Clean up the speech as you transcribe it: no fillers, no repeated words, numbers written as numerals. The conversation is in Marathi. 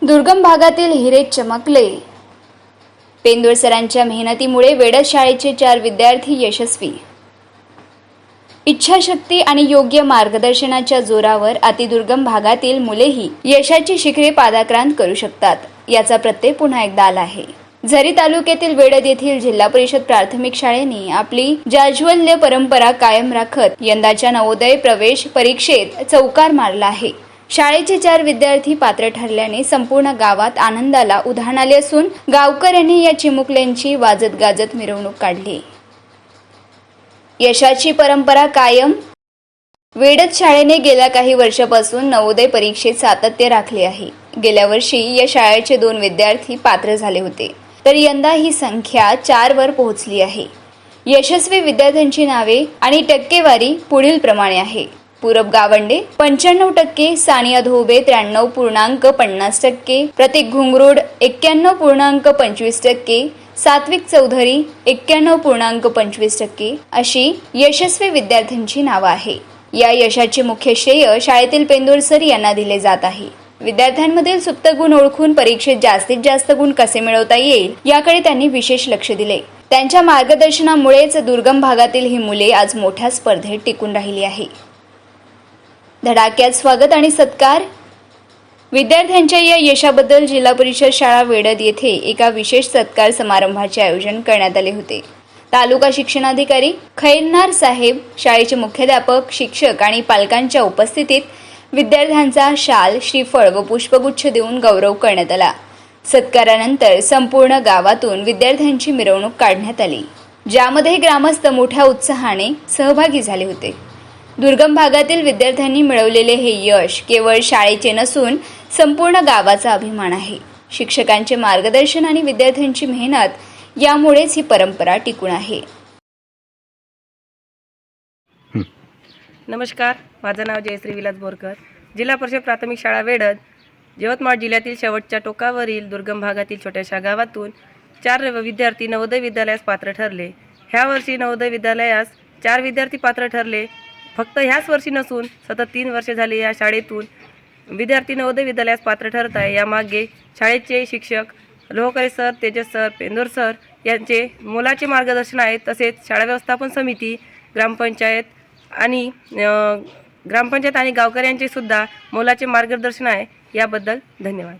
दुर्गम भागातील हिरे चमकले. पेंदुर सरांच्या मेहनतीमुळे वेडद शाळेचे 4 विद्यार्थी यशस्वी. इच्छाशक्ती आणि योग्य मार्गदर्शनाच्या जोरावर अतिदुर्गम भागातील मुलेही यशाची शिखरे पादाक्रांत करू शकतात, याचा प्रत्यय पुन्हा एकदा आला आहे. झरी तालुक्यातील वेडद येथील जिल्हा परिषद प्राथमिक शाळेने आपली जाज्वल्य परंपरा कायम राखत यंदाच्या नवोदय प्रवेश परीक्षेत चौकार मारला आहे. शाळेचे 4 विद्यार्थी पात्र ठरल्याने संपूर्ण गावात आनंदाला उधाण आले असून गावकऱ्यांनी या चिमुकल्यांची वाजत गाजत मिरवणूक काढली. यशाची परंपरा कायम. वेडद शाळेने गेल्या काही वर्षापासून नवोदय परीक्षेत सातत्य राखले आहे. गेल्या वर्षी या शाळेचे 2 विद्यार्थी पात्र झाले होते, तर यंदा ही संख्या 4 वर पोहोचली आहे. यशस्वी विद्यार्थ्यांची नावे आणि टक्केवारी पुढील प्रमाणे आहे. पूरब गावंडे 95%, सानिया धोबे 93.50%, प्रतीक घुंगरुड 91.25%, सात्विक चौधरी 91.25% अशी यशस्वी विद्यार्थ्यांची नावं आहे. या यशाचे मुख्य श्रेय शाळेतील पेंदुर सर यांना दिले जात आहे. विद्यार्थ्यांमधील सुप्त गुण ओळखून परीक्षेत जास्तीत जास्त गुण कसे मिळवता येईल याकडे त्यांनी विशेष लक्ष दिले. त्यांच्या मार्गदर्शनामुळेच दुर्गम भागातील ही मुले आज मोठ्या स्पर्धेत टिकून राहिली आहे. धडाक्यात स्वागत आणि सत्कार. विद्यार्थ्यांच्या या यशाबद्दल जिल्हा परिषद शाळा वेडद येथे एका विशेष सत्कार समारंभाचे आयोजन करण्यात आले होते. तालुका शिक्षणाधिकारी खैरनार साहेब, शाळेचे मुख्याध्यापक, शिक्षक आणि पालकांच्या उपस्थितीत विद्यार्थ्यांचा शाल, श्रीफळ व पुष्पगुच्छ देऊन गौरव करण्यात आला. सत्कारानंतर संपूर्ण गावातून विद्यार्थ्यांची मिरवणूक काढण्यात आली, ज्यामध्ये ग्रामस्थ मोठ्या उत्साहाने सहभागी झाले होते. दुर्गम भागातील विद्यार्थ्यांनी मिळवलेले हे यश केवळ शाळेचे नसून संपूर्ण गावाचा अभिमान आहे. शिक्षकांचे मार्गदर्शन आणि विद्यार्थ्यांची मेहनत यामुळेच ही परंपरा टिकून आहे. नमस्कार, माझं नाव जयश्री विलास बोरकर. जिल्हा परिषद प्राथमिक शाळा वेडद, यवतमाळ जिल्ह्यातील शेवटच्या टोकावरील दुर्गम भागातील छोट्याशा गावातून 4 विद्यार्थी नवोदय विद्यालयास पात्र ठरले. ह्या वर्षी नवोदय विद्यालयास 4 विद्यार्थी पात्र ठरले. फक्त ह्याच वर्षी नसून सतत 3 वर्षे झाले या शाळेतून विद्यार्थी नवोदय विद्यालयास पात्र ठरत आहे. यामागे शाळेचे शिक्षक Lohkare sir, Tejas sir, Pendor sir यांचे मोलाचे मार्गदर्शन आहे. तसेच शाळा व्यवस्थापन समिती, ग्रामपंचायत आणि गावकऱ्यांचे सुद्धा मोलाचे मार्गदर्शन आहे. याबद्दल धन्यवाद.